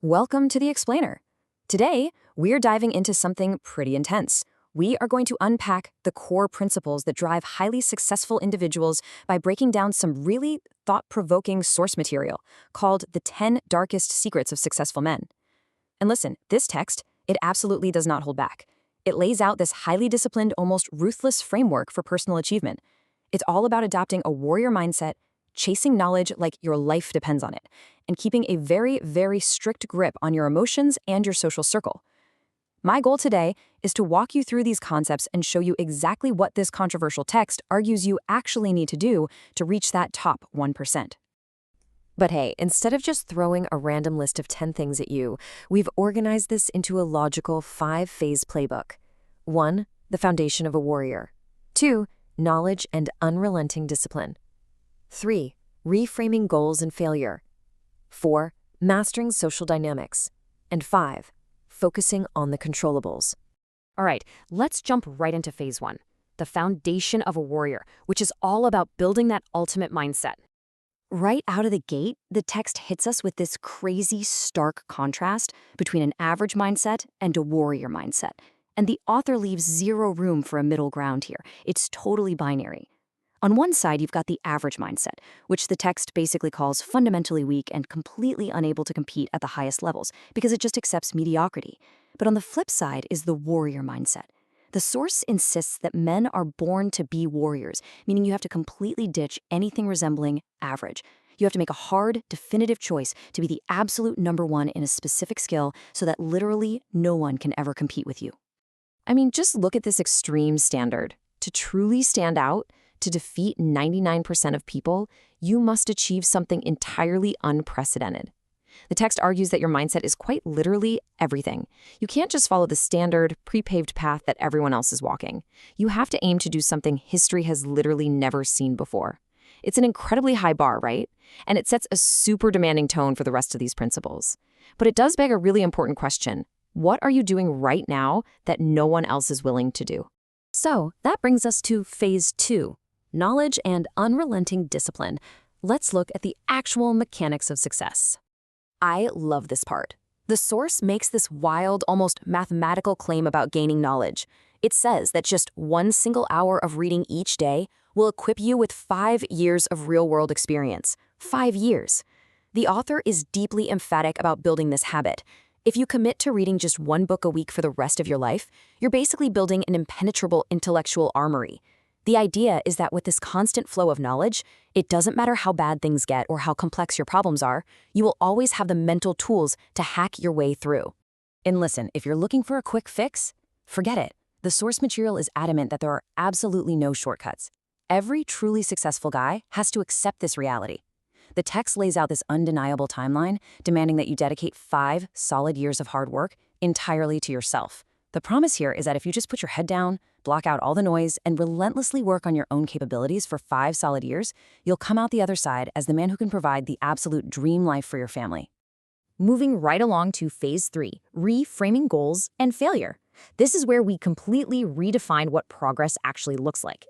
Welcome to The Explainer. Today, we're diving into something pretty intense. We are going to unpack the core principles that drive highly successful individuals by breaking down some really thought-provoking source material called The 10 Darkest Secrets of Successful Men. And listen, this text, it absolutely does not hold back. It lays out this highly disciplined, almost ruthless framework for personal achievement. It's all about adopting a warrior mindset, chasing knowledge like your life depends on it, and keeping a very, very strict grip on your emotions and your social circle. My goal today is to walk you through these concepts and show you exactly what this controversial text argues you actually need to do to reach that top 1%. But hey, instead of just throwing a random list of 10 things at you, we've organized this into a logical 5-phase playbook. 1. The foundation of a warrior. 2. Knowledge and unrelenting discipline. 3. Reframing goals and failure. 4. Mastering social dynamics. And 5. Focusing on the controllables. All right, let's jump right into phase 1, the foundation of a warrior, which is all about building that ultimate mindset. Right out of the gate, the text hits us with this crazy, stark contrast between an average mindset and a warrior mindset. And the author leaves zero room for a middle ground here. It's totally binary. On one side, you've got the average mindset, which the text basically calls fundamentally weak and completely unable to compete at the highest levels because it just accepts mediocrity. But on the flip side is the warrior mindset. The source insists that men are born to be warriors, meaning you have to completely ditch anything resembling average. You have to make a hard, definitive choice to be the absolute number one in a specific skill so that literally no one can ever compete with you. I mean, just look at this extreme standard. To truly stand out, to defeat 99% of people, you must achieve something entirely unprecedented. The text argues that your mindset is quite literally everything. You can't just follow the standard, pre-paved path that everyone else is walking. You have to aim to do something history has literally never seen before. It's an incredibly high bar, right? And it sets a super demanding tone for the rest of these principles. But it does beg a really important question. What are you doing right now that no one else is willing to do? So that brings us to phase 2. Knowledge and unrelenting discipline. Let's look at the actual mechanics of success. I love this part. The source makes this wild, almost mathematical claim about gaining knowledge. It says that just one single hour of reading each day will equip you with 5 years of real-world experience. 5 years. The author is deeply emphatic about building this habit. If you commit to reading just one book a week for the rest of your life, you're basically building an impenetrable intellectual armory. The idea is that with this constant flow of knowledge, it doesn't matter how bad things get or how complex your problems are, you will always have the mental tools to hack your way through. And listen, if you're looking for a quick fix, forget it. The source material is adamant that there are absolutely no shortcuts. Every truly successful guy has to accept this reality. The text lays out this undeniable timeline, demanding that you dedicate 5 solid years of hard work entirely to yourself. The promise here is that if you just put your head down, block out all the noise, and relentlessly work on your own capabilities for 5 solid years, you'll come out the other side as the man who can provide the absolute dream life for your family. Moving right along to phase 3, reframing goals and failure. This is where we completely redefine what progress actually looks like.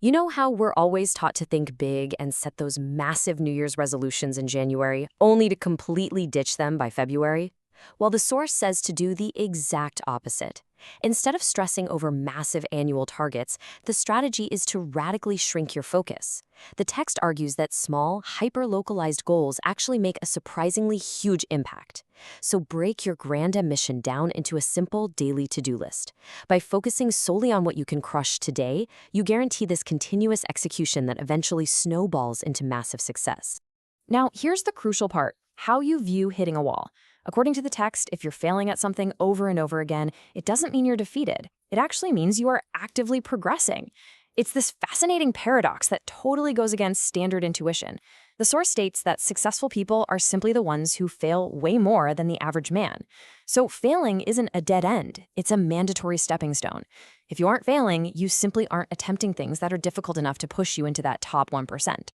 You know how we're always taught to think big and set those massive New Year's resolutions in January, only to completely ditch them by February? Well, the source says to do the exact opposite. Instead of stressing over massive annual targets, the strategy is to radically shrink your focus. The text argues that small, hyper-localized goals actually make a surprisingly huge impact. So break your grand ambition down into a simple daily to-do list. By focusing solely on what you can crush today, you guarantee this continuous execution that eventually snowballs into massive success. Now, here's the crucial part: how you view hitting a wall. According to the text, if you're failing at something over and over again, it doesn't mean you're defeated. It actually means you are actively progressing. It's this fascinating paradox that totally goes against standard intuition. The source states that successful people are simply the ones who fail way more than the average man. So failing isn't a dead end, it's a mandatory stepping stone. If you aren't failing, you simply aren't attempting things that are difficult enough to push you into that top 1%.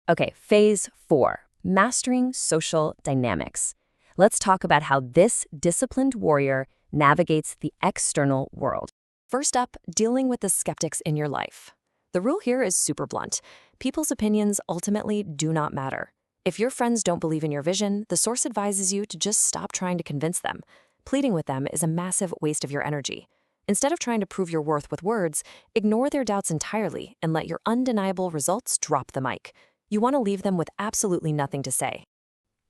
Okay, phase 4, mastering social dynamics. Let's talk about how this disciplined warrior navigates the external world. First up, dealing with the skeptics in your life. The rule here is super blunt. People's opinions ultimately do not matter. If your friends don't believe in your vision, the source advises you to just stop trying to convince them. Pleading with them is a massive waste of your energy. Instead of trying to prove your worth with words, ignore their doubts entirely and let your undeniable results drop the mic. You want to leave them with absolutely nothing to say.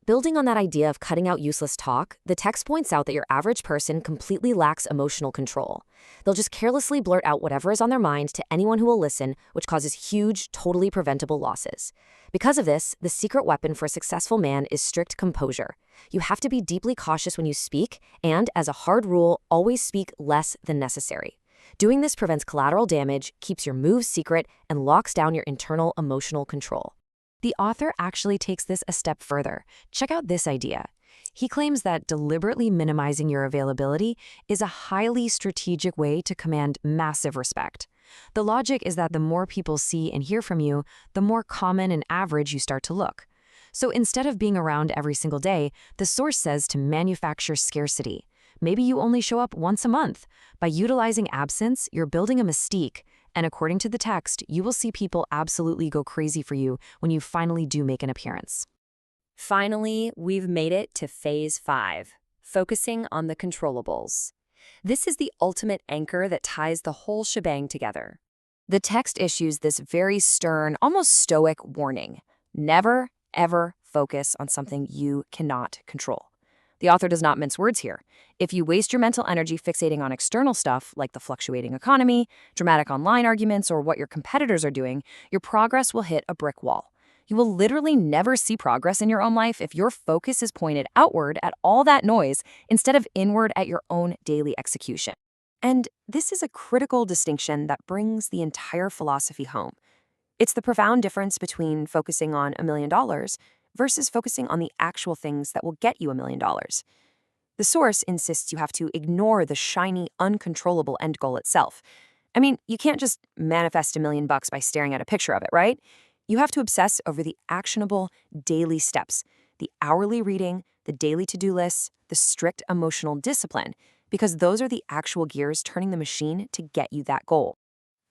Building on that idea of cutting out useless talk, the text points out that your average person completely lacks emotional control. They'll just carelessly blurt out whatever is on their mind to anyone who will listen, which causes huge, totally preventable losses. Because of this, the secret weapon for a successful man is strict composure. You have to be deeply cautious when you speak, and, as a hard rule, always speak less than necessary. Doing this prevents collateral damage, keeps your moves secret, and locks down your internal emotional control. The author actually takes this a step further. Check out this idea. He claims that deliberately minimizing your availability is a highly strategic way to command massive respect. The logic is that the more people see and hear from you, the more common and average you start to look. So instead of being around every single day, the source says to manufacture scarcity. Maybe you only show up once a month. By utilizing absence, you're building a mystique. And according to the text, you will see people absolutely go crazy for you when you finally do make an appearance. Finally, we've made it to Phase 5, focusing on the controllables. This is the ultimate anchor that ties the whole shebang together. The text issues this very stern, almost stoic warning. Never, ever focus on something you cannot control. The author does not mince words here. If you waste your mental energy fixating on external stuff, like the fluctuating economy, dramatic online arguments, or what your competitors are doing, your progress will hit a brick wall. You will literally never see progress in your own life if your focus is pointed outward at all that noise instead of inward at your own daily execution. And this is a critical distinction that brings the entire philosophy home. It's the profound difference between focusing on $1 million versus focusing on the actual things that will get you $1 million. The source insists you have to ignore the shiny, uncontrollable end goal itself. I mean, you can't just manifest $1 million by staring at a picture of it, right? You have to obsess over the actionable daily steps, the hourly reading, the daily to-do lists, the strict emotional discipline, because those are the actual gears turning the machine to get you that goal.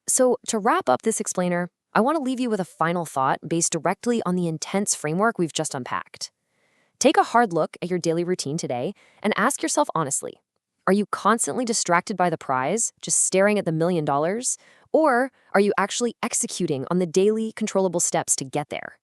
So to wrap up this explainer, I want to leave you with a final thought based directly on the intense framework we've just unpacked. Take a hard look at your daily routine today and ask yourself honestly, are you constantly distracted by the prize, just staring at the $1 million? Or are you actually executing on the daily controllable steps to get there?